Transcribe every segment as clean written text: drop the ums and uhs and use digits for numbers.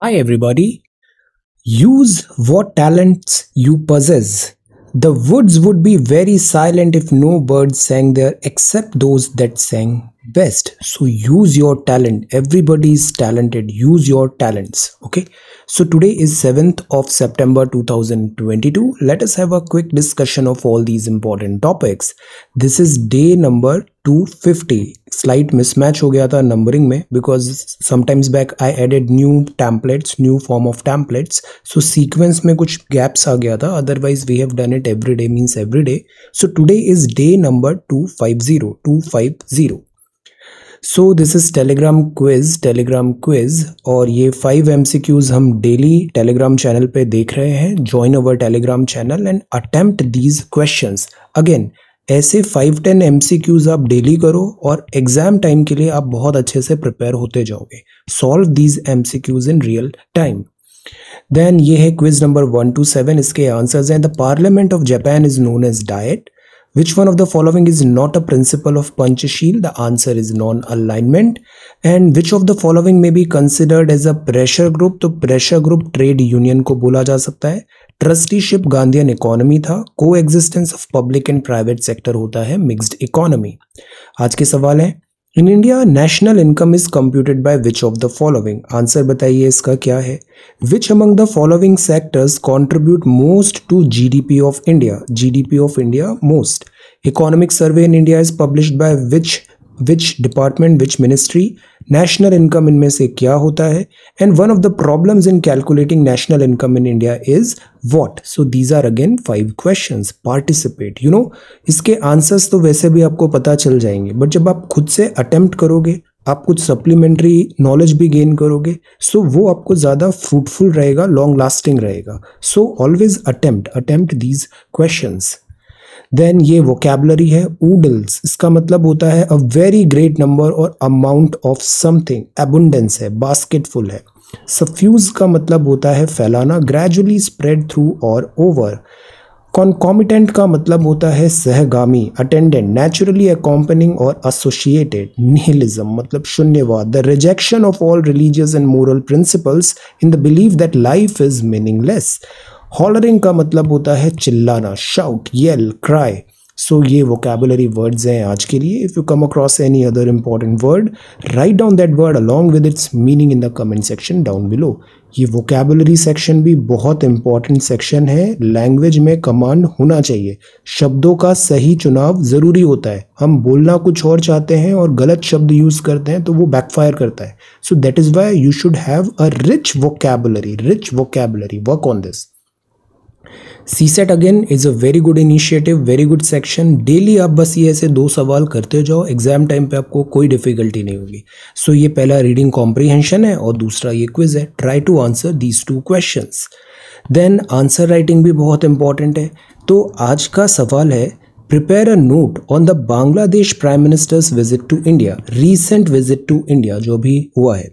Hi, everybody. Use what talents you possess. The woods would be very silent if no birds sang there except those that sang best. So use your talent. Everybody is talented. Use your talents. Okay. So today is 7th of September 2022. Let us have a quick discussion of all these important topics. This is day number 250. Slight mismatch हो गया था numbering में because sometimes back I added new templates, new form of templates. So sequence में कुछ gaps आ गया था. Otherwise we have done it every day means every day. So today is day number 250. So this is Telegram quiz और ये 5 MCQs हम daily Telegram channel पे देख रहे हैं. Join our Telegram channel and attempt these questions. Again ऐसे 5-10 MCQs आप daily करो और एग्जाम टाइम के लिए आप बहुत अच्छे से प्रिपेयर होते जाओगे. Solve these MCQs in real time. Then ये है क्विज नंबर 1 to 7. इसके आंसर्स हैं. The parliament of Japan is known as diet. Which one of the following is not a principle of Panchashil? The answer is non-alignment. And which of the following may be considered as a pressure group? तो pressure group trade union को बोला जा सकता है. Trusteeship Gandhian economy था. Coexistence of public and private sector होता है mixed economy. आज के सवाल है. In India, national income is computed by which of the following? Answer बताइए इसका क्या है. Which among the following sectors contribute most to GDP of India? GDP of India most. Economic survey in India is published by which department, which ministry? National income इनमें से क्या होता है? And one of the problems in calculating national income in India is what? So these are again 5 questions. Participate. इसके answers तो वैसे भी आपको पता चल जाएंगे, बट जब आप खुद से अटेम्प्ट करोगे, आप कुछ सप्लीमेंट्री नॉलेज भी गेन करोगे, सो वो आपको ज़्यादा फ्रूटफुल रहेगा, लॉन्ग लास्टिंग रहेगा. So always attempt these questions. Then ये वोकैबुलरी है. ऊडल्स इसका मतलब होता है अ वेरी ग्रेट नंबर और अमाउंट ऑफ समथिंग. एबुंडेंस है, बास्केटफुल है. सफ्यूज का मतलब होता है फैलाना, ग्रेजुअली स्प्रेड थ्रू और ओवर. कॉन्कॉमिटेंट का मतलब होता है सहगामी, अटेंडेंट, नेचुरली अकॉम्पनिंग और एसोसिएटेड. निहिलिज्म मतलब शून्यवाद. The rejection of all religious and moral principles in the believe that life is meaningless. Hollering का मतलब होता है चिल्लाना, शाउट, येल, क्राई. सो ये वोकैबुलरी वर्ड्स हैं आज के लिए. If you come across any other important word, write down that word along with its meaning in the comment section down below. ये वोकैबुलरी सेक्शन भी बहुत इंपॉर्टेंट सेक्शन है. Language में कमांड होना चाहिए. शब्दों का सही चुनाव जरूरी होता है. हम बोलना कुछ और चाहते हैं और गलत शब्द यूज करते हैं तो वो बैकफायर करता है. So that is why you should have a rich vocabulary. Work on this. CSET again is a very good initiative, very good section. Daily आप बस ये ऐसे 2 सवाल करते जाओ, एग्जाम टाइम पे आपको कोई डिफिकल्टी नहीं होगी. सो ये पहला रीडिंग कॉम्प्रीहेंशन है और दूसरा ये क्विज है. Try to answer these 2 questions. Then answer writing भी बहुत इंपॉर्टेंट है. तो आज का सवाल है, prepare a note on the Bangladesh prime minister's visit to India. Recent visit to India जो भी हुआ है.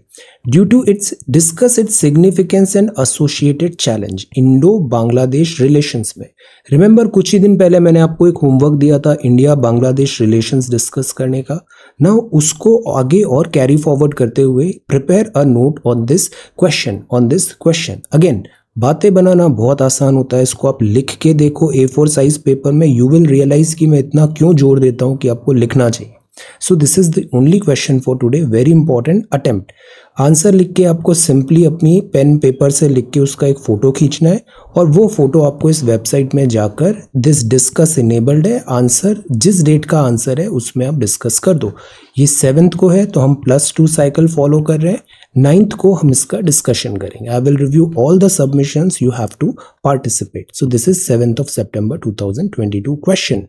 Due to its discuss its significance and associated challenge Indo Bangladesh relations में. रिमेंबर कुछ ही दिन पहले मैंने आपको एक होमवर्क दिया था इंडिया बांग्लादेश रिलेशंस डिस्कस करने का. नाउ उसको आगे और कैरी फॉरवर्ड करते हुए prepare a note on this question. Again बातें बनाना बहुत आसान होता है. इसको आप लिख के देखो A4 साइज पेपर में. यू विल रियलाइज कि मैं इतना क्यों जोर देता हूं कि आपको लिखना चाहिए. सो this is the only question for today. Very important. Attempt. Answer लिख के आपको सिंपली अपनी पेन पेपर से लिख के उसका एक फोटो खींचना है और वो फोटो आपको इस वेबसाइट में जाकर दिस डिस्कस इनेबल्ड है. आंसर जिस डेट का आंसर है उसमें आप डिस्कस कर दो. ये 7th को है तो हम +2 साइकिल फॉलो कर रहे हैं. 9th को हम इसका डिस्कशन करेंगे. I will review all the submissions. You have to participate. So this is 7th of September 2022 question.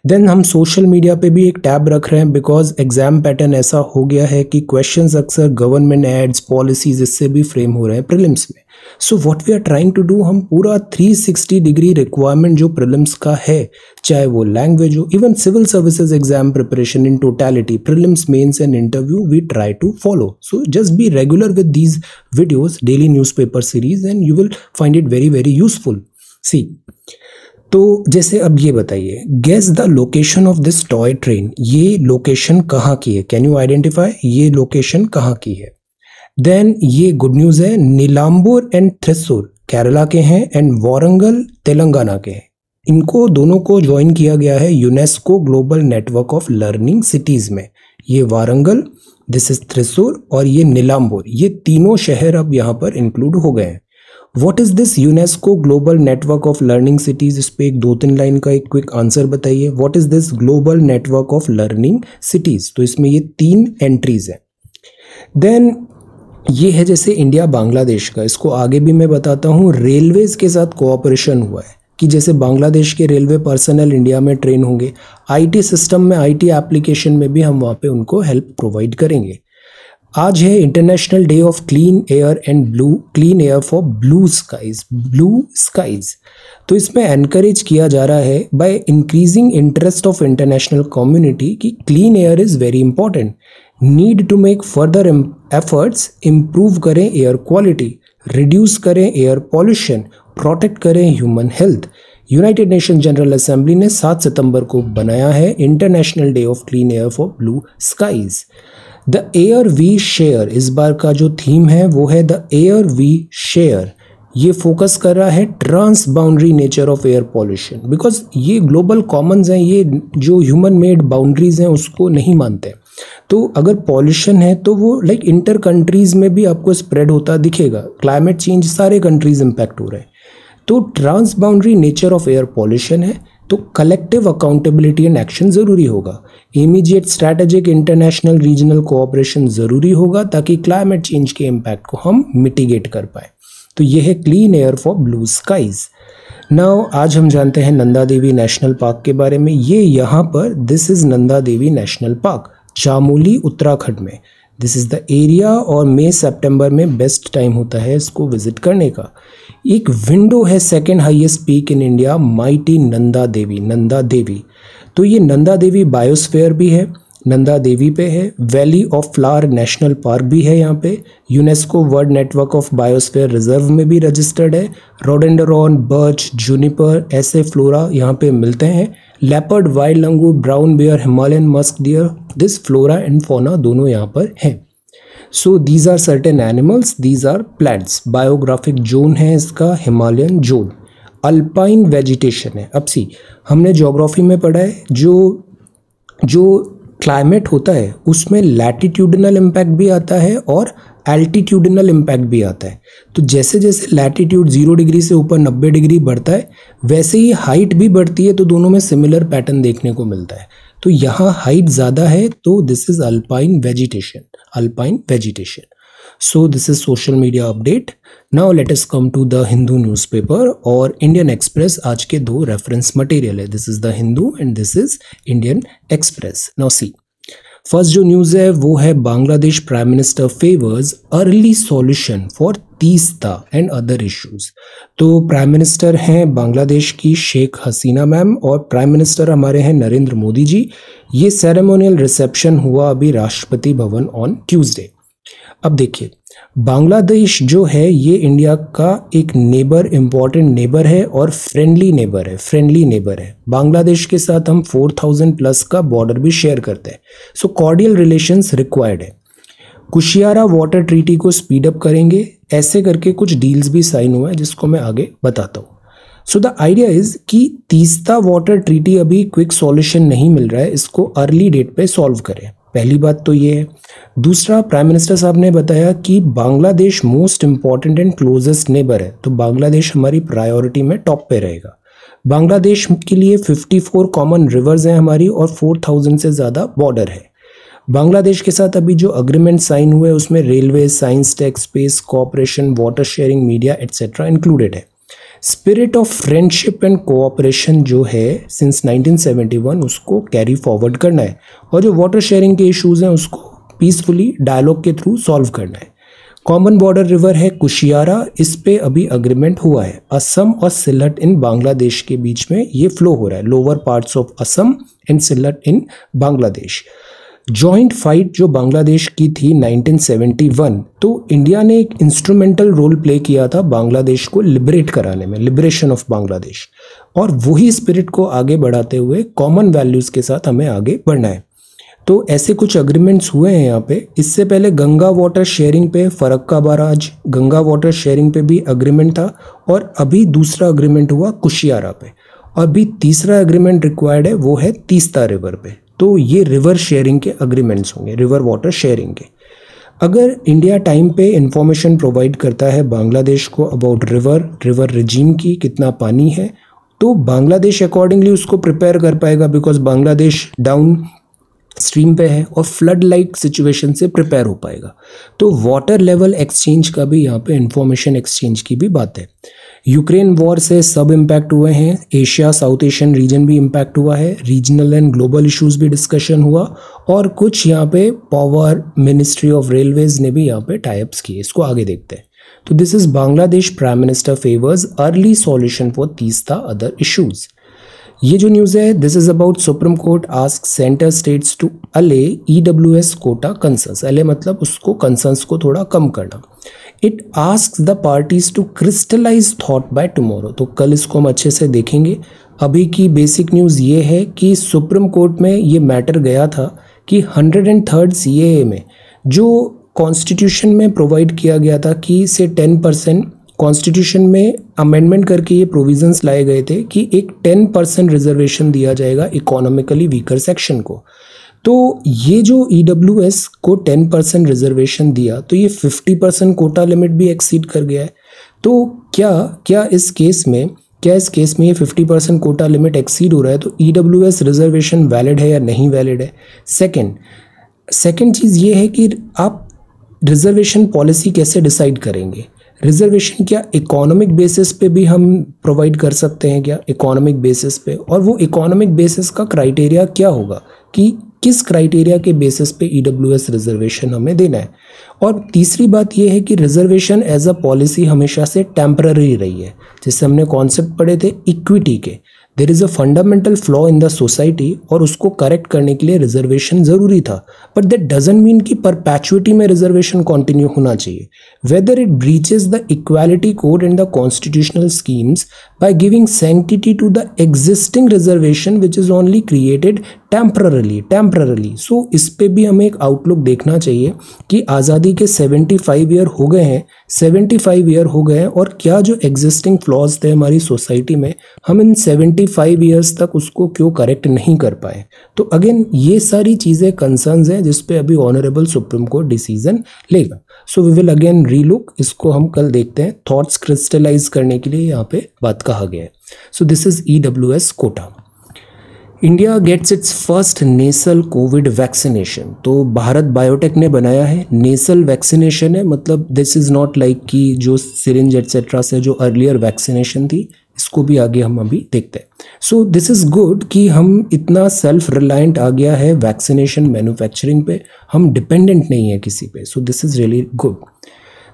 देन हम सोशल मीडिया पे भी एक टैब रख रहे हैं बिकॉज एग्जाम पैटर्न ऐसा हो गया है कि क्वेश्चंस अक्सर गवर्नमेंट एड्स, पॉलिसीज इससे भी फ्रेम हो रहे हैं प्रीलिम्स में. So what we are trying to do, हम पूरा 360 डिग्री रिक्वायरमेंट जो प्रीलिम्स का है, चाहे वो लैंग्वेज हो, even civil services exam preparation in totality, prelims, mains and interview, we try to follow. So just be regular with these videos, daily newspaper series, and you will find it very very useful. See तो जैसे अब ये बताइए, guess the location of this toy train. ये location कहाँ की है? Can you identify ये लोकेशन कहाँ की है? देन ये गुड न्यूज़ है, नीलाम्बूर एंड थ्रिसुर केरला के हैं एंड वारंगल तेलंगाना के हैं। इनको दोनों को ज्वाइन किया गया है UNESCO global network of learning cities में। ये वारंगल, दिस इज थ्रिसुर और ये नीलाम्बूर, ये तीनों शहर अब यहाँ पर इंक्लूड हो गए हैं। What is this UNESCO global network of learning cities? इस पे एक 2-3 लाइन का एक क्विक आंसर बताइए। What is this global network of learning cities? तो इसमें ये 3 एंट्रीज है। देन ये है जैसे इंडिया बांग्लादेश का, इसको आगे भी मैं बताता हूँ। रेलवेज के साथ कोऑपरेशन हुआ है कि जैसे बांग्लादेश के रेलवे पर्सनल इंडिया में ट्रेन होंगे, आईटी सिस्टम में, आईटी एप्लीकेशन में भी हम वहाँ पे उनको हेल्प प्रोवाइड करेंगे। आज है international day of clean air and clean air for blue skies. तो इसमें एनकरेज किया जा रहा है by increasing interest of international community कि clean air is very important, need to make further efforts, improve करें एयर क्वालिटी, रिड्यूस करें air pollution, protect करें human health. United Nation General Assembly ने 7 सितंबर को बनाया है international day of clean air for blue skies. The air we share, इस बार का जो थीम है वो है द एयर वी शेयर। ये फोकस कर रहा है transboundary nature of air pollution, because ये ग्लोबल कॉमन्स हैं, ये जो ह्यूमन मेड बाउंड्रीज हैं उसको नहीं मानते। तो अगर पॉल्यूशन है तो वो लाइक इंटर कंट्रीज में भी आपको स्प्रेड होता दिखेगा। क्लाइमेट चेंज सारे कंट्रीज इंपैक्ट हो रहे हैं। तो transboundary nature of air pollution है, तो कलेक्टिव अकाउंटेबिलिटी एंड एक्शन ज़रूरी होगा। Immediate strategic international regional cooperation ज़रूरी होगा ताकि क्लाइमेट चेंज के इम्पैक्ट को हम मिटिगेट कर पाए। तो ये है clean air for blue skies. Now आज हम जानते हैं नंदा देवी नेशनल पार्क के बारे में। ये यहाँ पर, this is Nanda Devi national park, Chamoli Uttarakhand में। दिस इज़ द एरिया और मई सितंबर में बेस्ट टाइम होता है इसको विजिट करने का। एक विंडो है second highest peak in India, mighty Nanda Devi. तो ये नंदा देवी बायोस्फीयर भी है, नंदा देवी पे है। Valley of flower national park भी है यहाँ पे, UNESCO world network of biosphere reserve में भी रजिस्टर्ड है। रोडेंडरॉन, बर्च, जूनिपर ऐसे फ्लोरा यहाँ पे मिलते हैं। Leopard, wild langur, brown bear, Himalayan musk deer, this flora and fauna दोनों यहाँ पर हैं। So these are certain animals, these are plants. Biographic zone है इसका हिमालयन जोन। अल्पाइन वेजिटेशन है। अब सी, हमने ज्योग्राफी में पढ़ा है जो क्लाइमेट होता है उसमें लैटिट्यूडनल इम्पैक्ट भी आता है और एल्टीट्यूडनल इम्पैक्ट भी आता है। तो जैसे जैसे लैटिट्यूड 0 डिग्री से ऊपर 90 डिग्री बढ़ता है वैसे ही हाइट भी बढ़ती है, तो दोनों में सिमिलर पैटर्न देखने को मिलता है। तो यहाँ हाइट ज़्यादा है तो this is alpine vegetation. So this is social media update. Now let us come to the Hindu newspaper और इंडियन एक्सप्रेस। आज के 2 रेफरेंस मटेरियल है, this is the Hindu and this is Indian Express. Now see, first जो news है वो है Bangladesh prime minister favours early solution for Teesta and other issues. तो prime minister हैं बांग्लादेश की शेख हसीना मैम और प्राइम मिनिस्टर हमारे हैं नरेंद्र मोदी जी। ये सेरेमोनियल रिसेप्शन हुआ अभी राष्ट्रपति भवन ऑन ट्यूसडे। अब देखिए, बांग्लादेश जो है ये इंडिया का एक नेबर, इंपॉर्टेंट नेबर है और फ्रेंडली नेबर है। बांग्लादेश के साथ हम 4000 प्लस का बॉर्डर भी शेयर करते हैं। सो कॉर्डियल रिलेशंस रिक्वायर्ड है। कुशियारा वाटर ट्रीटी को स्पीड अप करेंगे, ऐसे करके कुछ डील्स भी साइन हुए हैं जिसको मैं आगे बताता हूँ। सो द आइडिया इज कि तीस्ता वाटर ट्रीटी अभी क्विक सॉल्यूशन नहीं मिल रहा है, इसको अर्ली डेट पे सॉल्व करें। पहली बात तो ये है। दूसरा, प्राइम मिनिस्टर साहब ने बताया कि Bangladesh most important and closest neighbour है, तो बांग्लादेश हमारी प्रायोरिटी में टॉप पे रहेगा। बांग्लादेश के लिए 54 कॉमन रिवर्स हैं हमारी और 4000 से ज़्यादा बॉर्डर है। बांग्लादेश के साथ अभी जो अग्रीमेंट साइन हुए उसमें railway, science, tech, space, cooperation, water sharing, media etcetera included है। Spirit of friendship and cooperation जो है सिंस 1971 उसको कैरी फॉरवर्ड करना है और जो वाटर शेयरिंग के इश्यूज हैं उसको पीसफुली डायलॉग के थ्रू सॉल्व करना है। कॉमन बॉर्डर रिवर है कुशियारा, इस पे अभी अग्रीमेंट हुआ है। असम और सिलट इन बांग्लादेश के बीच में ये फ्लो हो रहा है, lower parts of Assam and Sylhet in Bangladesh. Joint fight जो बांग्लादेश की थी 1971, तो इंडिया ने एक इंस्ट्रूमेंटल रोल प्ले किया था बांग्लादेश को लिबरेट कराने में, लिबरेशन ऑफ बांग्लादेश। और वही स्पिरिट को आगे बढ़ाते हुए कॉमन वैल्यूज के साथ हमें आगे बढ़ना है। तो ऐसे कुछ एग्रीमेंट्स हुए हैं यहाँ पे। इससे पहले गंगा वाटर शेयरिंग पे Farakka barrage, Ganga water sharing पे भी एग्रीमेंट था, और अभी दूसरा एग्रीमेंट हुआ कुशियारा पे, और अभी तीसरा एग्रीमेंट रिक्वायर्ड है, वो है तीस्ता रिवर पे। तो ये रिवर शेयरिंग के एग्रीमेंट्स होंगे, रिवर वाटर शेयरिंग के। अगर इंडिया टाइम पे इंफॉर्मेशन प्रोवाइड करता है बांग्लादेश को अबाउट रिवर रिजीम की, कितना पानी है, तो बांग्लादेश अकॉर्डिंगली उसको प्रिपेयर कर पाएगा, बिकॉज बांग्लादेश डाउन स्ट्रीम पे है और फ्लड लाइक सिचुएशन से प्रिपेयर हो पाएगा। तो वाटर लेवल एक्सचेंज का भी यहाँ पे इंफॉर्मेशन एक्सचेंज की भी बात है। यूक्रेन वॉर से सब इम्पैक्ट हुए हैं, एशिया साउथ एशियन रीजन भी इम्पैक्ट हुआ है, रीजनल एंड ग्लोबल इश्यूज भी डिस्कशन हुआ, और कुछ यहाँ पे पावर मिनिस्ट्री ऑफ रेलवेज ने भी यहाँ पे टाइप्स किए। इसको आगे देखते हैं। तो this is Bangladesh prime minister favours early solution for Teesta other issues. ये जो न्यूज़ है, this is about supreme court ask centre states to allay EWS quota concerns. Allay मतलब उसको कंसर्न्स को थोड़ा कम करना। It asks the parties to crystallise thought by tomorrow. तो कल इसको हम अच्छे से देखेंगे। अभी की बेसिक न्यूज़ ये है कि सुप्रीम कोर्ट में ये मैटर गया था कि 103rd CAA में जो कॉन्स्टिट्यूशन में प्रोवाइड किया गया था कि से 10%, कॉन्स्टिट्यूशन में अमेंडमेंट करके ये प्रोविजंस लाए गए थे कि एक 10% रिजर्वेशन दिया जाएगा इकोनॉमिकली वीकर सेक्शन को। तो ये जो EWS को 10% रिजर्वेशन दिया, तो ये 50% कोटा लिमिट भी एक्सीड कर गया है। तो क्या इस केस में ये 50% कोटा लिमिट एक्सीड हो रहा है, तो EWS रिजर्वेशन वैलिड है या नहीं वैलिड है। सेकंड चीज़ ये है कि आप रिजर्वेशन पॉलिसी कैसे डिसाइड करेंगे। रिजर्वेशन क्या इकोनॉमिक बेसिस पे भी हम प्रोवाइड कर सकते हैं क्या, इकोनॉमिक बेसिस पे, और वो इकोनॉमिक बेसिस का क्राइटेरिया क्या होगा कि किस क्राइटेरिया के बेसिस पे EWS रिजर्वेशन हमें देना है। और तीसरी बात ये है कि रिजर्वेशन एज अ पॉलिसी हमेशा से टेम्पररी रही है। जिससे हमने कॉन्सेप्ट पढ़े थे इक्विटी के, there is a fundamental flaw in the society, और उसको करेक्ट करने के लिए रिजर्वेशन ज़रूरी था। बट दैट डजंट मीन कि परपैचुइटी में रिजर्वेशन कंटिन्यू होना चाहिए। Whether it breaches the equality code and the constitutional schemes by giving sanctity to the existing reservation which is only created temporarily. So इस पे भी हमें एक आउटलुक देखना चाहिए कि आज़ादी के 75 ईयर हो गए हैं, 75 ईयर हो गए हैं, और क्या जो एग्जिस्टिंग फ्लॉज थे हमारी सोसाइटी में, हम इन 75 ईयर्स तक उसको क्यों करेक्ट नहीं कर पाए। तो अगेन ये सारी चीज़ें कंसर्न्स हैं जिस पे अभी ऑनरेबल सुप्रीम कोर्ट डिसीजन लेगा। So we will again relook, इसको हम कल देखते हैं। थॉट्स क्रिस्टलाइज करने के लिए यहाँ पे बात कहा गया है। So this is EWS quota. India gets its first nasal covid vaccination. तो भारत बायोटेक ने बनाया है, नेसल वैक्सीनेशन है, मतलब दिस इज़ नॉट लाइक कि जो सिरिंज एटसेट्रा से जो अर्लियर वैक्सीनेशन थी, इसको भी आगे हम अभी देखते हैं। सो दिस इज़ गुड कि हम इतना सेल्फ रिलायंट आ गया है वैक्सीनेशन मैन्युफैक्चरिंग पे, हम डिपेंडेंट नहीं है किसी पे। सो this is really good.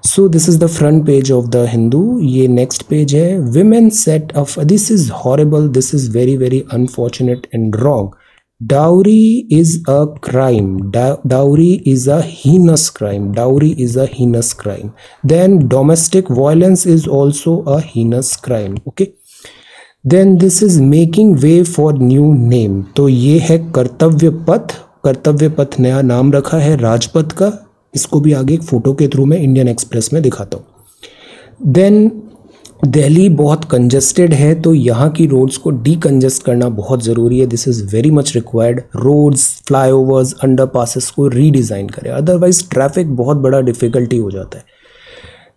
So this is the front page of the Hindu. ये नेक्स्ट पेज है, women set of, this is horrible, this is very very unfortunate and wrong. Dowry is a crime. Dowry is a heinous crime. Dowry is a heinous crime. Then domestic violence is also a heinous crime. Okay. Then this is making way for new name. तो ये है कर्तव्य पथ। कर्तव्य पथ नया नाम रखा है राजपथ का। इसको भी आगे एक फोटो के थ्रू में इंडियन एक्सप्रेस में दिखाता हूँ। देन दिल्ली बहुत कंजस्टेड है, तो यहाँ की रोड्स को डीकंजस्ट करना बहुत ज़रूरी है। This is very much required. Roads, flyovers, underpasses को रीडिज़ाइन करें, अदरवाइज ट्रैफिक बहुत बड़ा डिफ़िकल्टी हो जाता है।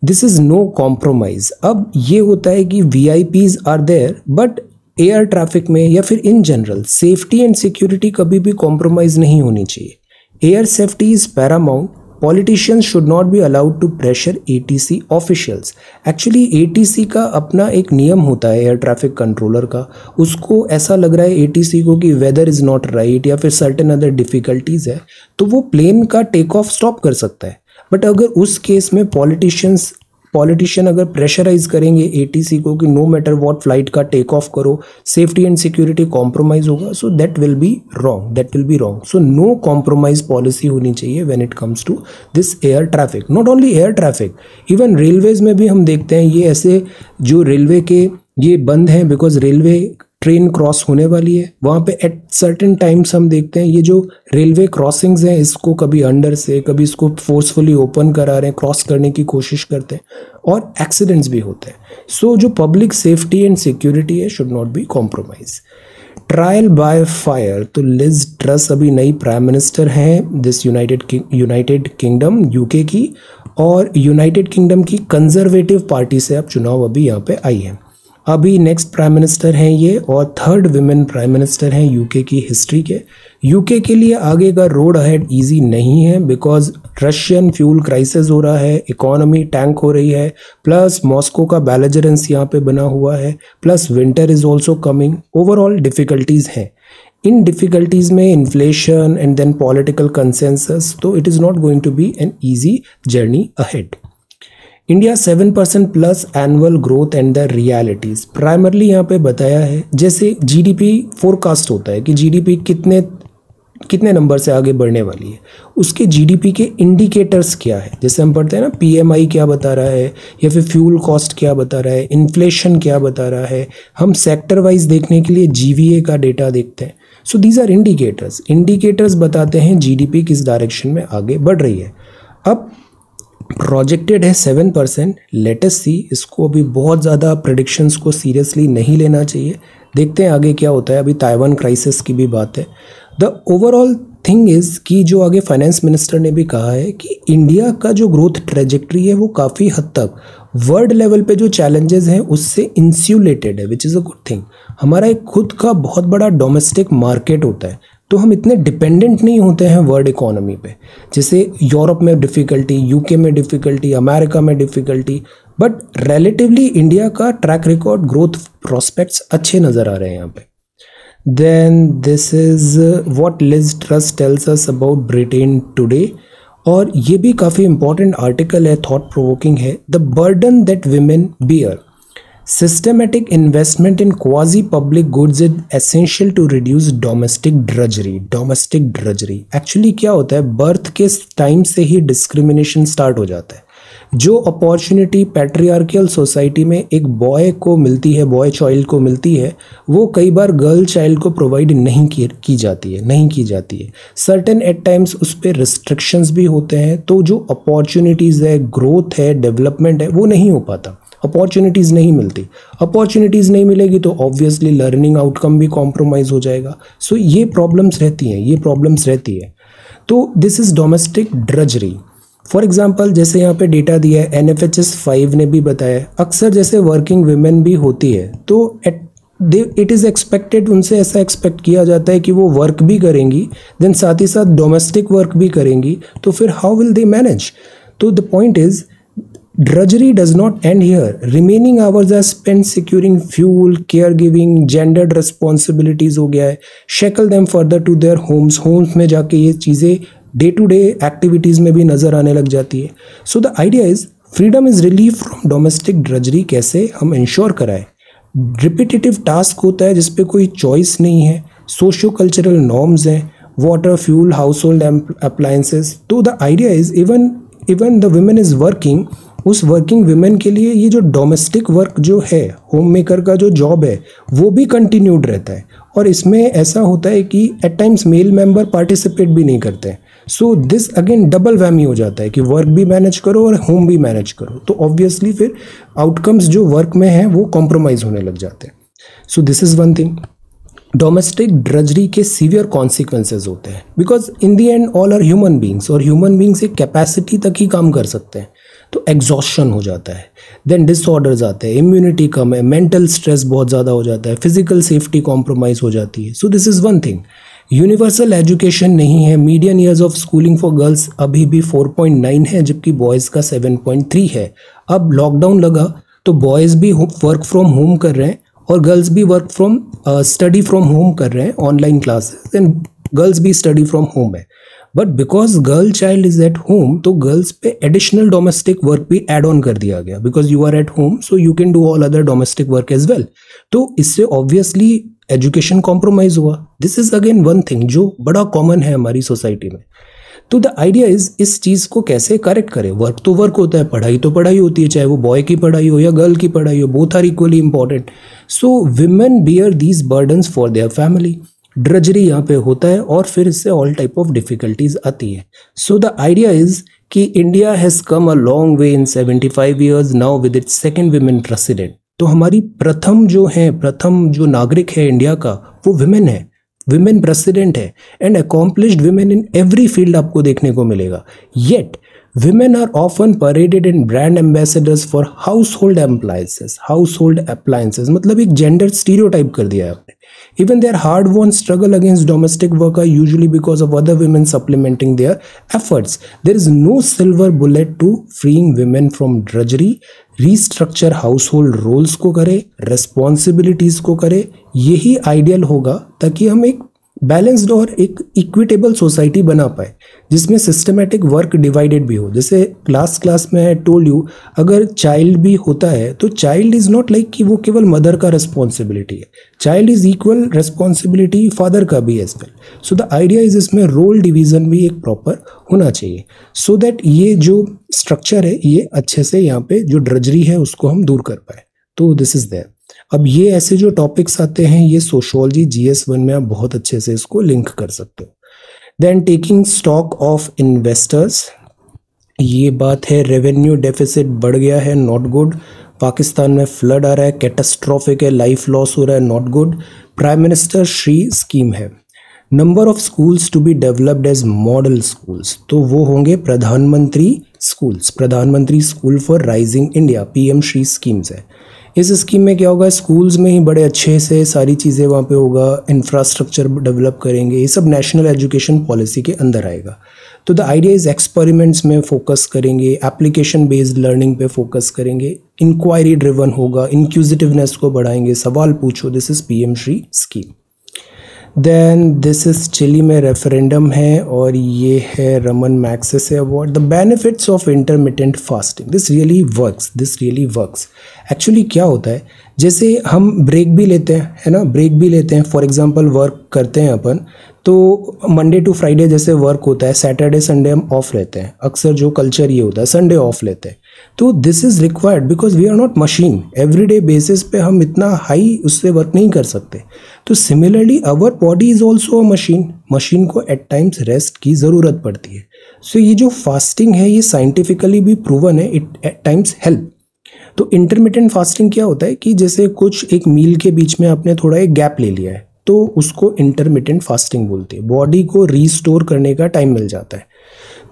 This is no compromise. अब ये होता है कि VIPs are there, but air traffic में या फिर in general safety and security कभी भी कॉम्प्रोमाइज़ नहीं होनी चाहिए। Air safety is paramount. Politicians should not be allowed to pressure ATC officials. Actually ATC का अपना एक नियम होता है एयर ट्रैफिक कंट्रोलर का। उसको ऐसा लग रहा है ATC को कि वेदर इज़ नॉट राइट या फिर सर्टेन अदर डिफ़िकल्टीज़ है, तो वो प्लेन का टेक ऑफ स्टॉप कर सकता है। बट अगर उस केस में पॉलिटिशियन अगर प्रेशराइज करेंगे ATC को कि नो मैटर व्हाट फ्लाइट का टेक ऑफ करो, सेफ्टी एंड सिक्योरिटी कॉम्प्रोमाइज़ होगा, so that will be wrong. So no compromise policy होनी चाहिए when it comes to this air traffic. Not only air traffic, even railways में भी हम देखते हैं ये ऐसे जो रेलवे के ये बंद हैं बिकॉज रेलवे ट्रेन क्रॉस होने वाली है, वहाँ पे एट सर्टेन टाइम्स हम देखते हैं ये जो रेलवे क्रॉसिंग्स हैं इसको कभी अंडर से कभी इसको फोर्सफुली ओपन करा रहे हैं, क्रॉस करने की कोशिश करते हैं और एक्सीडेंट्स भी होते हैं। सो जो पब्लिक सेफ्टी एंड सिक्योरिटी है should not be compromise. Trial by fire, तो लिज ट्रस अभी नई प्राइम मिनिस्टर हैं दिस यूनाइटेड किंगडम यूके की, और यूनाइटेड किंगडम की कंजर्वेटिव पार्टी से अब चुनाव अभी यहाँ पे आई है। अभी नेक्स्ट प्राइम मिनिस्टर हैं ये और थर्ड विमेन प्राइम मिनिस्टर हैं यूके की हिस्ट्री के। यूके के लिए आगे का रोड अहेड इजी नहीं है बिकॉज रशियन फ्यूल क्राइसिस हो रहा है, इकोनॉमी टैंक हो रही है, प्लस मॉस्को का बैलेजरेंस यहाँ पे बना हुआ है, plus winter is also coming. Overall difficulties हैं। इन डिफिकल्टीज में inflation and then political consensus, तो it is not going to be an easy journey ahead. India 7% plus annual growth and the realities, primarily यहाँ पे बताया है जैसे GDP forecast होता है कि जीडीपी कितने नंबर से आगे बढ़ने वाली है, उसके जीडीपी के इंडिकेटर्स क्या है। जैसे हम पढ़ते हैं ना पीएमआई क्या बता रहा है या फिर फ्यूल कॉस्ट क्या बता रहा है, इन्फ्लेशन क्या बता रहा है। हम सेक्टर वाइज देखने के लिए जीवीए का डेटा देखते हैं। सो दीज आर इंडिकेटर्स बताते हैं जीडीपी किस डायरेक्शन में आगे बढ़ रही है। अब प्रोजेक्टेड है 7%, लेटेस्ट सी, इसको अभी बहुत ज़्यादा प्रेडिक्शंस को सीरियसली नहीं लेना चाहिए, देखते हैं आगे क्या होता है। अभी ताइवान क्राइसिस की भी बात है। द ओवरऑल थिंग इज़ कि जो आगे फाइनेंस मिनिस्टर ने भी कहा है कि इंडिया का जो ग्रोथ ट्रेजेक्ट्री है वो काफ़ी हद तक वर्ल्ड लेवल पे जो चैलेंजेस हैं उससे इंस्यूलेटेड है, which is a good thing. हमारा एक खुद का बहुत बड़ा डोमेस्टिक मार्केट होता है, तो हम इतने डिपेंडेंट नहीं होते हैं वर्ल्ड इकोनॉमी पे। जैसे यूरोप में डिफ़िकल्टी, यूके में डिफ़िकल्टी, अमेरिका में डिफ़िकल्टी, बट रिलेटिवली इंडिया का ट्रैक रिकॉर्ड ग्रोथ प्रोस्पेक्ट्स अच्छे नज़र आ रहे हैं यहाँ पे। Then this is what Liz Truss tells us about Britain today, और ये भी काफ़ी इंपॉर्टेंट आर्टिकल है, थॉट प्रोवोकिंग है। The burden that women bear, systematic investment in quasi public goods is essential to reduce domestic drudgery actually क्या होता है, birth के टाइम से ही डिस्क्रिमिनेशन स्टार्ट हो जाता है। जो अपॉर्चुनिटी पैट्रियार्कियल सोसाइटी में एक बॉय को मिलती है, बॉय चाइल्ड को मिलती है, वो कई बार गर्ल चाइल्ड को प्रोवाइड नहीं की जाती है। सर्टेन एट टाइम्स उस पर रिस्ट्रिक्शंस भी होते हैं, तो जो अपॉर्चुनिटीज़ है, ग्रोथ है, डेवलपमेंट है, वो नहीं हो पाता। अपॉर्चुनिटीज़ नहीं मिलेगी तो ऑब्वियसली लर्निंग आउटकम भी कॉम्प्रोमाइज़ हो जाएगा। सो ये प्रॉब्लम्स रहती है। तो this is domestic drudgery. For example जैसे यहाँ पे डेटा दिया है, NFHS 5 ने भी बताया, अक्सर जैसे वर्किंग वुमेन भी होती है तो इट इज़ एक्सपेक्टेड, उनसे ऐसा एक्सपेक्ट किया जाता है कि वो वर्क भी करेंगी, देन साथ ही साथ डोमेस्टिक वर्क भी करेंगी, तो फिर हाउ विल दे मैनेज। तो the point is drudgery does not end here. Remaining hours are spent securing fuel, caregiving, gendered responsibilities हो गया है, shackle them further to their homes में जाके ये चीज़ें डे टू डे एक्टिविटीज़ में भी नज़र आने लग जाती है। सो the idea is freedom is relief from domestic drudgery कैसे हम इंश्योर कराएं। रिपीटेटिव टास्क होता है जिसपे कोई चॉइस नहीं है, सोशो कल्चरल नॉर्म्स हैं, water, fuel, household appliances. तो the idea is even the women is working, उस वर्किंग वुमेन के लिए ये जो डोमेस्टिक वर्क जो है, होम मेकर का जो जॉब है, वो भी कंटिन्यूड रहता है। और इसमें ऐसा होता है कि at times male member participate भी नहीं करते हैं। So this again double whammy हो जाता है कि वर्क भी मैनेज करो और होम भी मैनेज करो, तो ऑब्वियसली फिर आउटकम्स जो वर्क में हैं वो कॉम्प्रोमाइज़ होने लग जाते हैं। So this is one thing. Domestic drudgery के सीवियर कॉन्सिक्वेंसेज होते हैं, because in the end all are human beings, और ह्यूमन बींग्स एक कैपेसिटी तक ही काम कर सकते हैं, तो एग्जॉस्शन हो जाता है, देन डिसऑर्डर्स आते हैं, इम्यूनिटी कम है, मेंटल स्ट्रेस बहुत ज़्यादा हो जाता है, फिजिकल सेफ्टी कॉम्प्रोमाइज़ हो जाती है। So this is one thing. Universal education नहीं है, median years of schooling for girls अभी भी 4.9 है, जबकि बॉयज़ का 7.3 है। अब लॉकडाउन लगा तो बॉयज़ भी वर्क फ्रॉम होम कर रहे हैं और गर्ल्स भी स्टडी फ्रॉम होम कर रहे हैं, ऑनलाइन क्लासेस, एंड गर्ल्स भी स्टडी फ्रॉम होम है। But because girl child is at home, तो गर्ल्स पे एडिशनल डोमेस्टिक वर्क भी एड ऑन कर दिया गया, because you are at home so you can do all other domestic work as well. तो इससे obviously education compromise हुआ। This is again one thing जो बड़ा कॉमन है हमारी सोसाइटी में। तो द आइडिया इज इस चीज को कैसे करेक्ट करें। वर्क तो वर्क होता है, पढ़ाई तो पढ़ाई होती है, चाहे वो बॉय की पढ़ाई हो या गर्ल की पढ़ाई हो, both are equally important. So women bear these burdens for their family. Drudgery यहाँ पे होता है और फिर इससे ऑल टाइप ऑफ डिफिकल्टीज आती है। सो द आइडिया इज कि India has come a long way in 75 years now with its second women president. तो हमारी प्रथम जो नागरिक है इंडिया का वो विमेन है, विमेन प्रेसिडेंट है, and accomplished women in every field आपको देखने को मिलेगा। Yet women are often paraded in brand ambassadors for household appliances, मतलब एक जेंडर स्टीरियोटाइप कर दिया है आपने। Even their hard-won struggle against domestic work are usually because of other women supplementing their efforts. There is no silver bullet to freeing women from drudgery. Restructure household roles को करे, responsibilities को करे, यही ideal होगा ताकि हम एक balanced और एक इक्विटेबल सोसाइटी बना पाए जिसमें सिस्टमेटिक वर्क डिवाइडेड भी हो। जैसे लास्ट क्लास में आई टोल्ड यू, अगर चाइल्ड भी होता है तो चाइल्ड इज नॉट लाइक कि वो केवल मदर का रिस्पॉन्सिबिलिटी है, child is equal responsibility father का भी as well. So the idea is इसमें रोल डिवीजन भी एक प्रॉपर होना चाहिए सो दैट ये जो स्ट्रक्चर है ये अच्छे से यहाँ पे जो ड्रजरी है उसको हम दूर कर पाए। तो दिस इज देयर। अब ये ऐसे जो टॉपिक्स आते हैं ये सोशियोलॉजी GS1 में आप बहुत अच्छे से इसको लिंक कर सकते हो। Then taking stock of investors, ये बात है रेवेन्यू डेफिसिट बढ़ गया है, नॉट गुड। पाकिस्तान में फ्लड आ रहा है, कैटास्ट्रॉफिक है, लाइफ लॉस हो रहा है, not good. Prime minister Shri scheme है। Number of schools to be developed as model schools, तो वो होंगे प्रधानमंत्री स्कूल्स, प्रधानमंत्री school for rising India, PM Shri schemes है। इस स्कीम में क्या होगा, स्कूल्स में ही बड़े अच्छे से सारी चीज़ें वहाँ पे होगा, इंफ्रास्ट्रक्चर डेवलप करेंगे, ये सब नेशनल एजुकेशन पॉलिसी के अंदर आएगा। तो द आइडिया इज एक्सपेरिमेंट्स में फोकस करेंगे, एप्लीकेशन बेस्ड लर्निंग पे फोकस करेंगे, इंक्वायरी ड्रिवन होगा, इंक्यूजिटिवनेस को बढ़ाएंगे, सवाल पूछो, this is PM Shri scheme. Then this is Chile में रेफरेंडम है और ये है Raman Magsaysay award. The benefits of intermittent fasting, this really works. Actually क्या होता है, जैसे हम ब्रेक भी लेते हैं, है ना, ब्रेक भी लेते हैं। फॉर एग्जांपल वर्क करते हैं अपन, तो मंडे टू फ्राइडे जैसे वर्क होता है, सैटरडे संडे हम ऑफ लेते हैं, अक्सर जो कल्चर ये होता है संडे ऑफ लेते हैं। तो this is required because we are not machine, everyday basis पे हम इतना हाई उससे वर्क नहीं कर सकते। तो similarly our body is also a machine को एट टाइम्स रेस्ट की ज़रूरत पड़ती है। सो ये जो फास्टिंग है ये साइंटिफिकली भी प्रूवन है, इट एट टाइम्स हेल्प। तो इंटरमिटेंट फास्टिंग क्या होता है कि जैसे कुछ एक मील के बीच में आपने थोड़ा एक गैप ले लिया है तो उसको इंटरमिटेंट फास्टिंग बोलते हैं, बॉडी को रीस्टोर करने का टाइम मिल जाता है।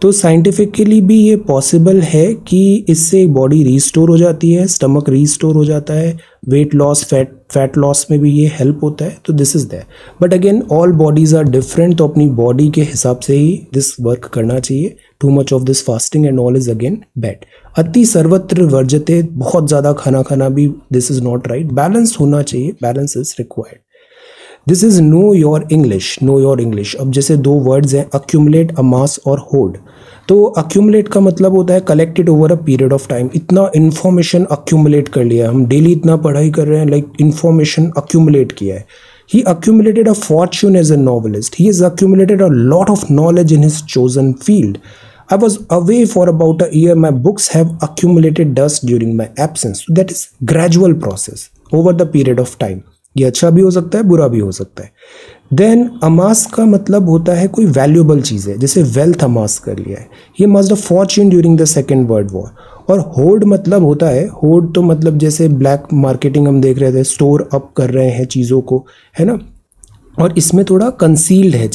तो साइंटिफिकली भी ये पॉसिबल है कि इससे बॉडी रीस्टोर हो जाती है, स्टमक रीस्टोर हो जाता है, वेट लॉस, फैट लॉस में भी ये हेल्प होता है। तो this is that, but again all bodies are different, तो अपनी बॉडी के हिसाब से ही दिस वर्क करना चाहिए। Too much of this fasting and all is again bad. अति सर्वत्र वर्जते, बहुत ज़्यादा खाना खाना भी this is not right. Balance होना चाहिए, balance is required. This is know your English. अब जैसे दो वर्ड्स हैं, अक्यूमुलेट, अमास और होर्ड। तो अक्यूमुलेट का मतलब होता है collected over a period of time. इतना इन्फॉर्मेशन अक्यूमुलेट कर लिया, हम डेली इतना पढ़ाई कर रहे हैं, लाइक इन्फॉर्मेशन अक्यूमुलेट किया है। He accumulated a fortune as a novelist. He has accumulated a lot of knowledge in his chosen field. I was away for about a year. My books have accumulated dust during my absence. So that is gradual process over the period of time. ये अच्छा भी हो सकता है, बुरा भी हो सकता है। देन अमास का मतलब होता है कोई वैल्यूएबल चीज़ है, जैसे वेल्थ अमास कर लिया है। He amassed a fortune during the second world war. और होर्ड मतलब होता है, होर्ड तो मतलब जैसे ब्लैक मार्केटिंग हम देख रहे थे, स्टोर अप कर रहे हैं चीज़ों को, है ना, और इसमें थोड़ा कंसील्ड है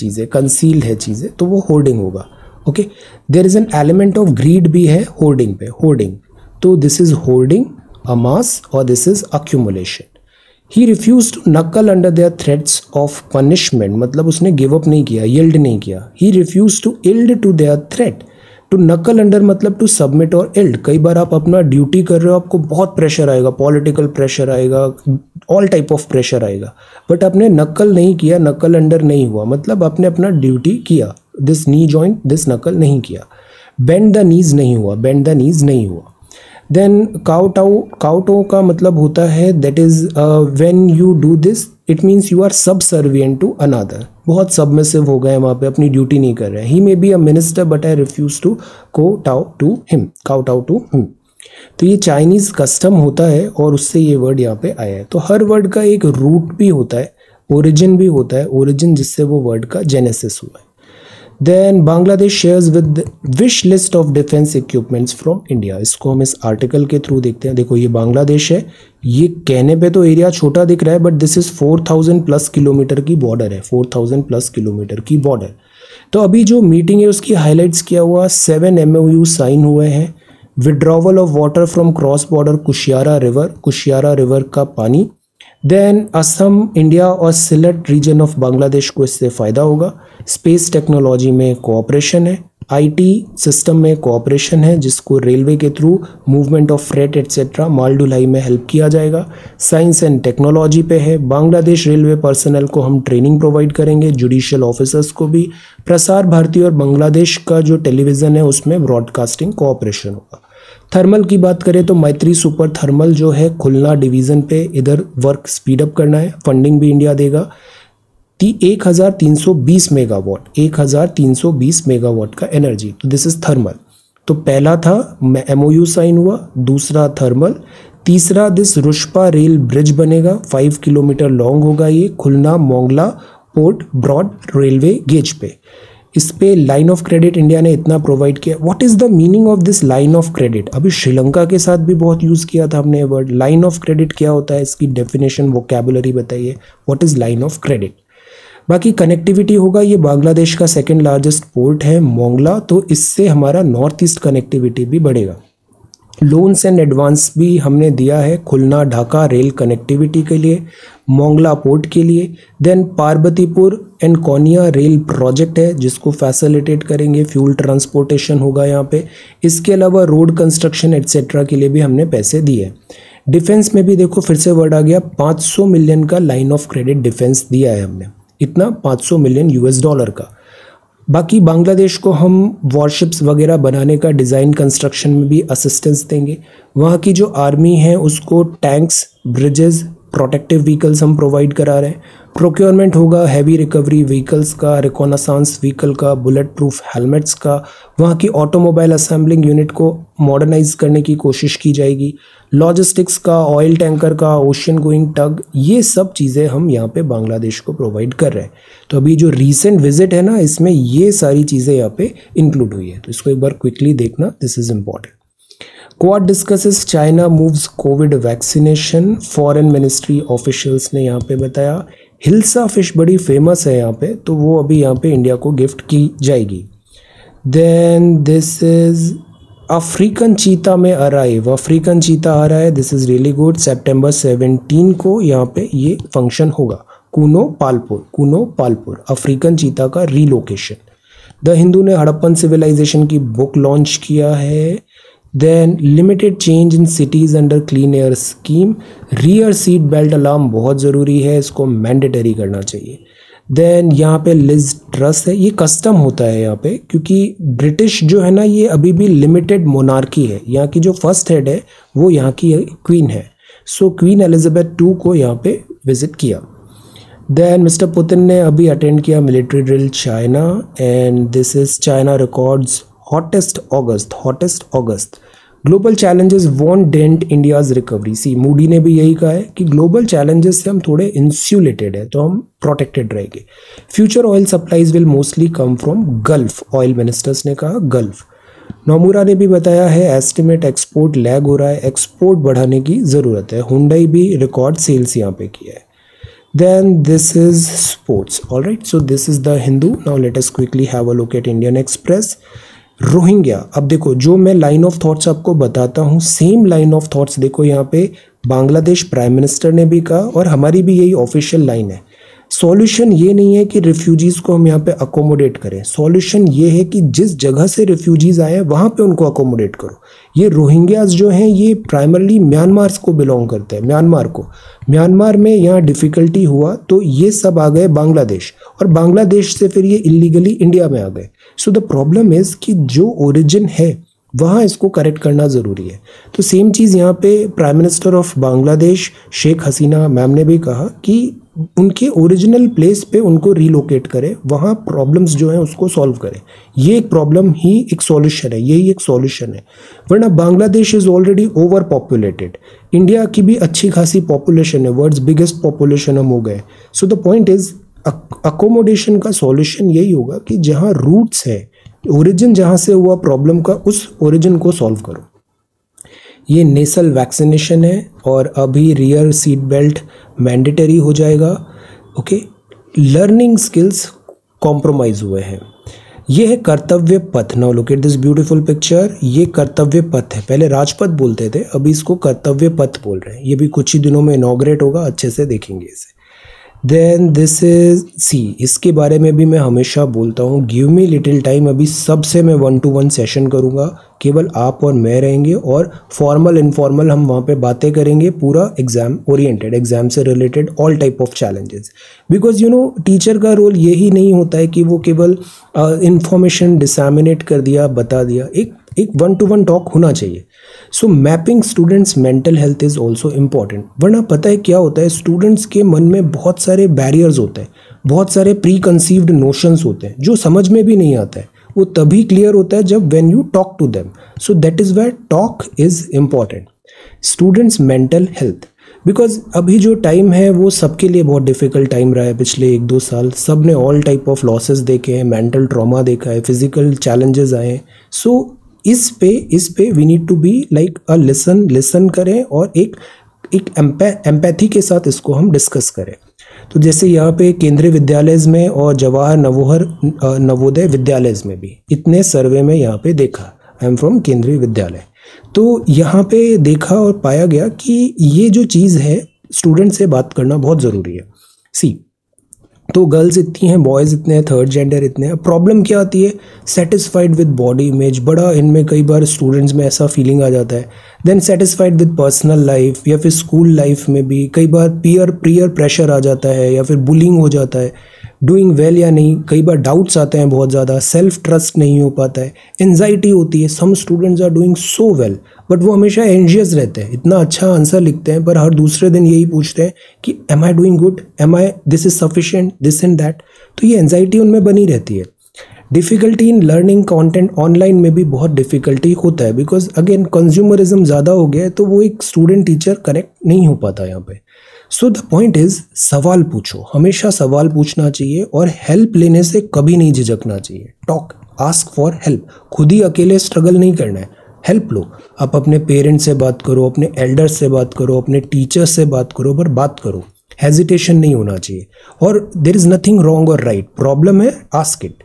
चीज़ें, तो वो होर्डिंग होगा। Okay, there is an element of greed भी है होर्डिंग पे, होर्डिंग। तो दिस इज होर्डिंग, अमास, और this is accumulation. He refuse to knuckle under their threats of punishment, मतलब उसने गिव अप नहीं किया, यील्ड नहीं किया। He refuse to yield to their threat. To knuckle under मतलब टू सबमिट और yield. कई बार आप अपना ड्यूटी कर रहे हो, आपको बहुत प्रेशर आएगा, पॉलिटिकल प्रेशर आएगा, ऑल टाइप ऑफ प्रेशर आएगा, बट आपने नकल नहीं किया, नकल अंडर नहीं हुआ, मतलब आपने अपना ड्यूटी किया। दिस नी जॉइंट, दिस नकल नहीं किया। बेंड द नीज नहीं हुआ, देन काउटाओ का मतलब होता है that is when you do this it means you are subservient to another, बहुत सबमिसिव हो गए वहाँ पे, अपनी ड्यूटी नहीं कर रहे हैं। He may be a minister but I refuse to kowtow to him. तो ये चाइनीज कस्टम होता है और उससे ये वर्ड यहाँ पे आया है। तो हर वर्ड का एक रूट भी होता है, ओरिजिन भी होता है, ओरिजिन जिससे वो वर्ड का जेनेसिस हुआ है। Then Bangladesh shares with wish list of defence equipments from India. इसको हम इस आर्टिकल के थ्रू देखते हैं। देखो ये बांग्लादेश है, ये कहने पे तो एरिया छोटा दिख रहा है but this is 4000 plus kilometre की बॉर्डर है, 4000 प्लस किलोमीटर की बॉर्डर। तो अभी जो मीटिंग है उसकी हाईलाइट्स किया हुआ, 7 MOU साइन हुए हैं। Withdrawal of water from cross border Kushiyara river का पानी। देन असम, इंडिया और सिलेट रीजन ऑफ बांग्लादेश को इससे फ़ायदा होगा। स्पेस टेक्नोलॉजी में कोऑपरेशन है, आईटी सिस्टम में कोऑपरेशन है जिसको रेलवे के through movement of freight etcetera माल ढुलाई में हेल्प किया जाएगा। साइंस एंड टेक्नोलॉजी पे है, बांग्लादेश रेलवे पर्सनल को हम ट्रेनिंग प्रोवाइड करेंगे, जुडिशियल ऑफिसर्स को भी। प्रसार भारती और बांग्लादेश का जो टेलीविज़न है उसमें ब्रॉडकास्टिंग कोऑपरेशन होगा। थर्मल की बात करें तो मैत्री सुपर थर्मल जो है खुलना डिवीज़न पे इधर वर्क स्पीड अप करना है, फंडिंग भी इंडिया देगा। 1320 मेगावाट का एनर्जी, तो दिस इज थर्मल। तो पहला था MOU साइन हुआ, दूसरा थर्मल, तीसरा दिस रुष्पा रेल ब्रिज बनेगा, 5 किलोमीटर लॉन्ग होगा ये, Khulna Mongla port broad railway gauge पे। इस पे लाइन ऑफ क्रेडिट इंडिया ने इतना प्रोवाइड किया। What is the meaning of this line of credit? अभी श्रीलंका के साथ भी बहुत यूज किया था हमने वर्ड लाइन ऑफ क्रेडिट। क्या होता है, इसकी डेफिनेशन वोकैबुलरी बताइए, what is line of credit. बाकी कनेक्टिविटी होगा, ये बांग्लादेश का सेकंड लार्जेस्ट पोर्ट है मोंगला, तो इससे हमारा नॉर्थ ईस्ट कनेक्टिविटी भी बढ़ेगा। लोन्स एंड एडवांस भी हमने दिया है खुलना ढाका रेल कनेक्टिविटी के लिए, मोंगला पोर्ट के लिए। Then Parbatipur and Kaunia rail project है जिसको फैसिलिटेट करेंगे, फ्यूल ट्रांसपोर्टेशन होगा यहाँ पे। इसके अलावा रोड कंस्ट्रक्शन एट्सेट्रा के लिए भी हमने पैसे दिए। डिफेंस में भी देखो फिर से वर्ड आ गया, 500 मिलियन का लाइन ऑफ क्रेडिट डिफेंस दिया है हमने, इतना 500 मिलियन US डॉलर का। बाकी बांग्लादेश को हम वॉरशिप्स वगैरह बनाने का डिज़ाइन कंस्ट्रक्शन में भी असिस्टेंस देंगे। वहाँ की जो आर्मी है उसको टैंक्स, ब्रिजेस, प्रोटेक्टिव व्हीकल्स हम प्रोवाइड करा रहे हैं। प्रोक्योरमेंट होगा हैवी रिकवरी व्हीकल्स का, रिकॉनासांस व्हीकल का, बुलेट प्रूफ हेलमेट्स का। वहाँ की ऑटोमोबाइल असेंबलिंग यूनिट को मॉडर्नाइज करने की कोशिश की जाएगी। लॉजिस्टिक्स का, ऑयल टैंकर का, ओशियन गोइंग टग, ये सब चीज़ें हम यहाँ पे बांग्लादेश को प्रोवाइड कर रहे हैं। तो अभी जो रीसेंट विजिट है ना, इसमें ये सारी चीज़ें यहाँ पे इंक्लूड हुई है, तो इसको एक बार क्विकली देखना, this is important. Quad discusses China moves Covid vaccination, foreign ministry officials ने यहाँ पे बताया। हिल्सा फिश बड़ी फेमस है यहाँ पे, तो वो अभी यहाँ पे इंडिया को गिफ्ट की जाएगी। Then this is African cheetah में अराइव, अफ्रीकन चीता आ रहा है, दिस इज रियली गुड। सितंबर 17 को यहाँ पे ये फंक्शन होगा। कूनो पालपुर अफ्रीकन चीता का रीलोकेशन। द हिंदू ने हड़प्पन सिविलाइजेशन की बुक लॉन्च किया है। Then limited change in cities under clean air scheme, rear seat belt alarm बहुत ज़रूरी है, इसको मैंडेटरी करना चाहिए। देन यहाँ पे लिज ट्रस है, ये कस्टम होता है यहाँ पे, क्योंकि ब्रिटिश जो है ना ये अभी भी लिमिटेड मोनार्की है। यहाँ की जो फर्स्ट हेड है वो यहाँ की क्वीन है, सो क्वीन एलिजाबेथ 2 को यहाँ पे विजिट किया। देन मिस्टर पुतिन ने अभी अटेंड किया military drill China, and this is China records hottest August. Global challenges won't dent India's recovery. See Moody ने भी यही कहा है कि ग्लोबल चैलेंजेस से हम थोड़े इंसुलेटेड है, तो हम प्रोटेक्टेड रहेंगे। Future oil supplies will mostly come from gulf, oil ministers ने कहा गल्फ। नोमुरा ने भी बताया है एस्टिमेट एक्सपोर्ट लैग हो रहा है, एक्सपोर्ट बढ़ाने की ज़रूरत है। हुंडई भी रिकॉर्ड सेल्स यहाँ पे किया है। Then this is sports. All right, so this is the Hindu. Now let us quickly have a look at Indian Express. Rohingya, अब देखो जो मैं लाइन ऑफ थॉट्स आपको बताता हूँ, सेम लाइन ऑफ थॉट्स देखो यहाँ पे बांग्लादेश प्राइम मिनिस्टर ने भी कहा और हमारी भी यही ऑफिशियल लाइन है। सॉल्यूशन ये नहीं है कि रिफ्यूजीज को हम यहाँ पे अकोमोडेट करें, सॉल्यूशन ये है कि जिस जगह से रिफ्यूजीज आए हैं वहाँ पे उनको अकोमोडेट करो। ये रोहिंग्याज जो हैं ये प्राइमरली म्यांमार को बिलोंग करते हैं, म्यांमार में यहाँ डिफ़िकल्टी हुआ तो ये सब आ गए बांग्लादेश, और बांग्लादेश से फिर ये इलीगली इंडिया में आ गए। सो द प्रॉब्लम इज़ कि जो ओरिजिन है वहाँ इसको करेक्ट करना ज़रूरी है। तो सेम चीज़ यहाँ पे prime minister of Bangladesh Sheikh Hasina ma'am ने भी कहा कि उनके ओरिजिनल प्लेस पे उनको रिलोकेट करें, वहाँ प्रॉब्लम्स जो हैं उसको सॉल्व करें। ये एक प्रॉब्लम ही एक सॉल्यूशन है, यही एक सॉल्यूशन है। वरना Bangladesh is already over populated, India की भी अच्छी खासी पॉपुलेशन है, वर्ल्ड्स बिगेस्ट पॉपुलेशन हम हो गए। So the point is accommodation का सॉल्यूशन यही होगा कि जहाँ रूट्स है, ओरिजिन जहाँ से हुआ प्रॉब्लम का, उस ओरिजिन को सॉल्व करो। ये नेसल वैक्सीनेशन है और अभी रियर सीट बेल्ट मैंडेटरी हो जाएगा। ओके, लर्निंग स्किल्स कॉम्प्रोमाइज़ हुए हैं। ये है कर्तव्य पथ। Now look at this beautiful picture, ये कर्तव्य पथ है। पहले राजपथ बोलते थे, अभी इसको कर्तव्य पथ बोल रहे हैं। ये भी कुछ ही दिनों में इनॉग्रेट होगा, अच्छे से देखेंगे इसे। देन दिस इज सी, इसके बारे में भी मैं हमेशा बोलता हूँ, गिव मी लिटिल टाइम। अभी सबसे मैं 1-to-1 सेशन करूँगा, केवल आप और मैं रहेंगे और फॉर्मल इनफॉर्मल हम वहाँ पे बातें करेंगे, पूरा एग्जाम ओरिएंटेड, एग्जाम से related all type of challenges. Because teacher का रोल यही नहीं होता है कि वो केवल इंफॉर्मेशन डिसैमिनेट कर दिया, बता दिया। एक 1-to-1 टॉक होना चाहिए। So mapping students mental health is also important. वरना पता है क्या होता है, स्टूडेंट्स के मन में बहुत सारे बैरियर्स होते हैं, बहुत सारे प्री कंसीव्ड नोशंस होते हैं जो समझ में भी नहीं आता है। वो तभी क्लियर होता है जब when you talk to them. So that is where talk is important. Students mental health, because अभी जो टाइम है वो सबके लिए बहुत डिफिकल्ट टाइम रहा है। पिछले 1-2 साल सब ने ऑल टाइप ऑफ लॉसेस देखे हैं, मेंटल ट्रॉमा देखा है, फिजिकल चैलेंजेस आए हैं। सो इस पे we need to be like a listen करें और एक एम्पैथी के साथ इसको हम डिस्कस करें। तो जैसे यहाँ पे केंद्रीय विद्यालय में और जवाहर नवोदय विद्यालय में भी इतने सर्वे में यहाँ पे देखा, आई एम फ्रॉम केंद्रीय विद्यालय, तो यहाँ पे देखा और पाया गया कि ये जो चीज़ है, स्टूडेंट से बात करना बहुत ज़रूरी है। सी, तो गर्ल्स इतनी हैं, बॉयज़ इतने हैं, थर्ड जेंडर इतने हैं। प्रॉब्लम क्या आती है, सेटिस्फाइड विद बॉडी इमेज, बड़ा इनमें कई बार स्टूडेंट्स में ऐसा फीलिंग आ जाता है। Then satisfied with personal life या फिर स्कूल लाइफ में भी कई बार पीयर प्रेशर आ जाता है या फिर बुलिंग हो जाता है। डूइंग वेल या नहीं, कई बार डाउट्स आते हैं बहुत ज़्यादा, सेल्फ ट्रस्ट नहीं हो पाता है, एंजाइटी होती है। Some students are doing so well but वो हमेशा एंशियस रहते हैं, इतना अच्छा आंसर लिखते हैं पर हर दूसरे दिन यही पूछते हैं कि am I doing good, am I this is sufficient, this and that. तो ये एंजाइटी उनमें बनी रहती है। Difficulty in learning content, online में भी बहुत डिफ़िकल्टी होता है बिकॉज अगेन कंज्यूमरिज्म ज़्यादा हो गया है, तो वो एक स्टूडेंट टीचर कनेक्ट नहीं हो पाता यहाँ पे। सो द पॉइंट इज़, सवाल पूछो, हमेशा सवाल पूछना चाहिए और हेल्प लेने से कभी नहीं झिझकना चाहिए। टॉक, आस्क फॉर हेल्प, खुद ही अकेले स्ट्रगल नहीं करना है, हेल्प लो। आप अपने पेरेंट्स से बात करो, अपने एल्डर्स से बात करो, अपने टीचर्स से बात करो, पर बात करो, हेजिटेशन नहीं होना चाहिए। और देर इज़ नथिंग रॉन्ग और राइट, प्रॉब्लम है, ask it.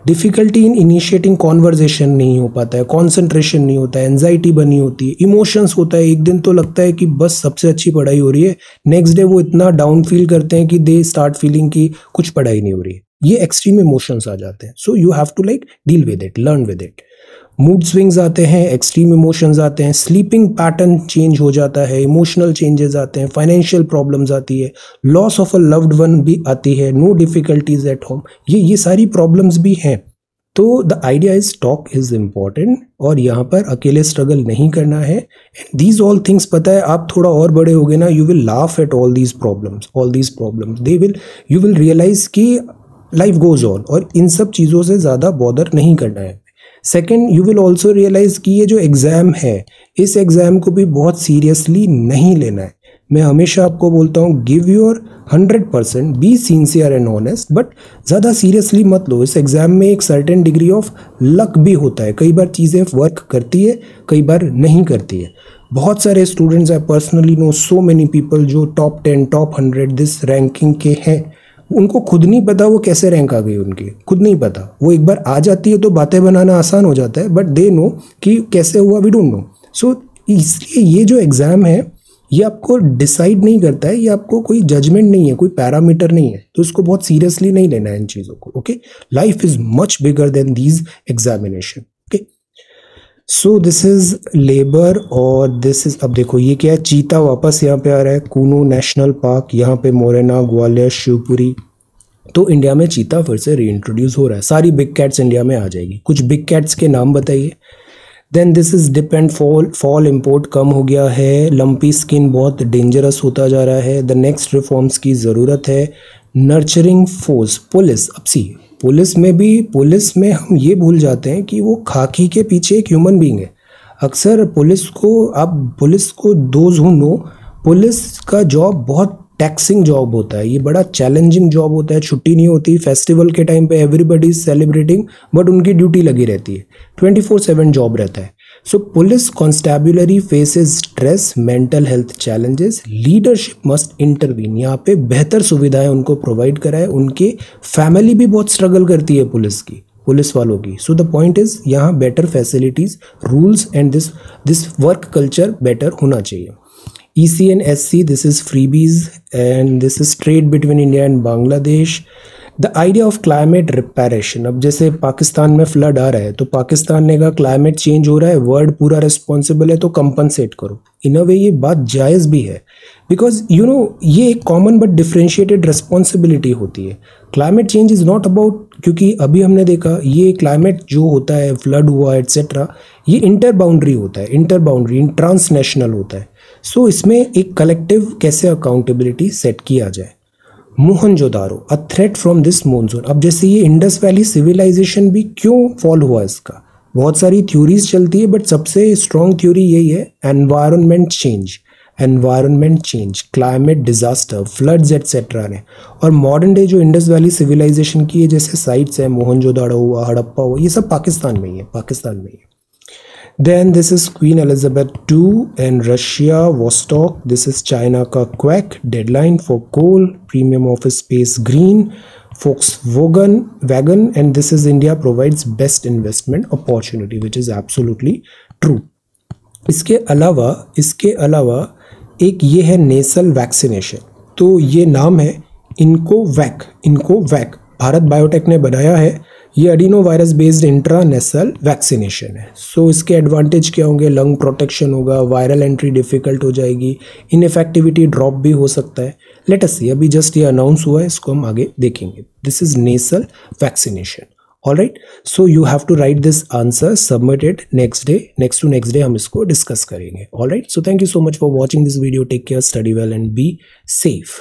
Difficulty in initiating conversation नहीं हो पाता है, कॉन्सेंट्रेशन नहीं होता है, एंजाइटी बनी होती है, इमोशंस होता है। एक दिन तो लगता है कि बस सबसे अच्छी पढ़ाई हो रही है, नेक्स्ट डे वो इतना डाउन फील करते हैं कि दे स्टार्ट फीलिंग कि कुछ पढ़ाई नहीं हो रही है। ये एक्सट्रीम इमोशंस आ जाते हैं। So you have to like deal with it, learn with it. Mood swings आते हैं, एक्सट्रीम इमोशंस आते हैं, स्लीपिंग पैटर्न चेंज हो जाता है, इमोशनल चेंजेस आते हैं, फाइनेंशियल प्रॉब्लम्स आती है, loss of a loved one भी आती है, नो डिफिकल्टीज एट होम, ये सारी प्रॉब्लम्स भी हैं। तो the idea is talk is important और यहाँ पर अकेले स्ट्रगल नहीं करना है। एंड दीज ऑल थिंग्स, पता है आप थोड़ा और बड़े हो गए ना, you will laugh at all these problems, you will realise कि लाइफ गोज ऑन और इन सब चीज़ों से ज़्यादा बॉदर नहीं करना है। Second, you will also realise कि ये जो एग्ज़ाम है, इस एग्ज़ाम को भी बहुत सीरियसली नहीं लेना है। मैं हमेशा आपको बोलता हूँ, give your 100%, be sincere and honest, but ज़्यादा सीरियसली मत लो। इस एग्ज़ाम में एक सर्टेन डिग्री ऑफ लक भी होता है, कई बार चीज़ें वर्क करती है, कई बार नहीं करती है। बहुत सारे students, I personally know so many people जो टॉप 10, टॉप 100 दिस रैंकिंग के हैं, उनको खुद नहीं पता वो कैसे रैंक आ गई, उनकी खुद नहीं पता। वो एक बार आ जाती है तो बातें बनाना आसान हो जाता है, बट दे नो कि कैसे हुआ, वी डोंट नो। सो इसलिए ये जो एग्ज़ाम है, ये आपको डिसाइड नहीं करता है, ये आपको कोई जजमेंट नहीं है, कोई पैरामीटर नहीं है, तो इसको बहुत सीरियसली नहीं लेना है इन चीज़ों को। Okay, life is much bigger than these examination. Okay, so this is labour और दिस इज, अब देखो ये क्या है, चीता वापस यहाँ पे आ रहा है, कूनू नेशनल पार्क, यहाँ पे मोरेना, ग्वालियर, शिवपुरी। तो इंडिया में चीता फिर से री इंट्रोड्यूस हो रहा है, सारी बिग कैट्स इंडिया में आ जाएगी। कुछ बिग कैट्स के नाम बताइए। Then this is dip and fall import कम हो गया है, लंपी स्किन बहुत डेंजरस होता जा रहा है, द नेक्स्ट रिफॉर्म्स की ज़रूरत है, नर्चरिंग फोर्स पुलिस। अब सी पुलिस में हम ये भूल जाते हैं कि वो खाकी के पीछे एक ह्यूमन बीइंग है। अक्सर पुलिस को दोज हु नो, पुलिस का जॉब बहुत टैक्सिंग जॉब होता है, ये बड़ा चैलेंजिंग जॉब होता है, छुट्टी नहीं होती, फेस्टिवल के टाइम पे एवरीबडी इज सेलिब्रेटिंग बट उनकी ड्यूटी लगी रहती है, 24/7 जॉब रहता है। So police constabulary faces stress, mental health challenges, leadership must intervene, यहाँ पे बेहतर सुविधाएं उनको प्रोवाइड कराए, उनके फैमिली भी बहुत स्ट्रगल करती है पुलिस वालों की। सो द पॉइंट इज यहाँ better facilities, rules and this work culture better होना चाहिए। EC and SC, this is freebies and this is trade between India and Bangladesh. The idea of climate reparation, अब जैसे पाकिस्तान में flood आ रहा है तो पाकिस्तान ने कहा क्लाइमेट चेंज हो रहा है, वर्ल्ड पूरा रिस्पॉन्सिबल है तो कंपनसेट करो। इन अ वे ये बात जायज़ भी है, बिकॉज ये एक कॉमन बट डिफ्रेंशिएटेड रिस्पॉन्सिबिलिटी होती है। Climate change is not about, क्योंकि अभी हमने देखा ये क्लाइमेट जो होता है, फ्लड हुआ एट्सेट्रा, ये इंटर बाउंड्री होता है, ट्रांसनेशनल होता है। सो इसमें एक कलेक्टिव कैसे अकाउंटेबिलिटी सेट किया जाए। Mohenjodaro, a threat from this monsoon. अब जैसे ये इंडस वैली सिविलाइजेशन भी क्यों फॉल हुआ, इसका बहुत सारी थ्योरीज चलती है बट सबसे स्ट्रॉन्ग थ्योरी यही है, environment change, climate disaster, floods etcetera ने। और मॉडर्न डे जो इंडस वैली सिविलाइजेशन की है जैसे साइट्स है, मोहनजोदारो हुआ, हड़प्पा हुआ, ये सब पाकिस्तान में ही है। Then this is Queen Elizabeth II and Russia, Vostok. This is China का Quack, deadline for coal, premium office space green, Volkswagen, and this is India provides best investment opportunity, which is absolutely true. इसके अलावा एक ये है नेसल vaccination, तो ये नाम है इनको वैक भारत बायोटेक ने बनाया है। ये adeno virus based intranasal vaccination है। सो इसके एडवांटेज क्या होंगे, लंग प्रोटेक्शन होगा, वायरल एंट्री डिफिकल्ट हो जाएगी, इनइफेक्टिविटी ड्रॉप भी हो सकता है। लेट अस सी, अभी जस्ट ये अनाउंस हुआ है, इसको हम आगे देखेंगे। This is nasal vaccination. Alright, so you have to write this answer, submit it next to next day हम इसको डिस्कस करेंगे। Alright, so thank you so much for watching this video, take care, study well and be safe.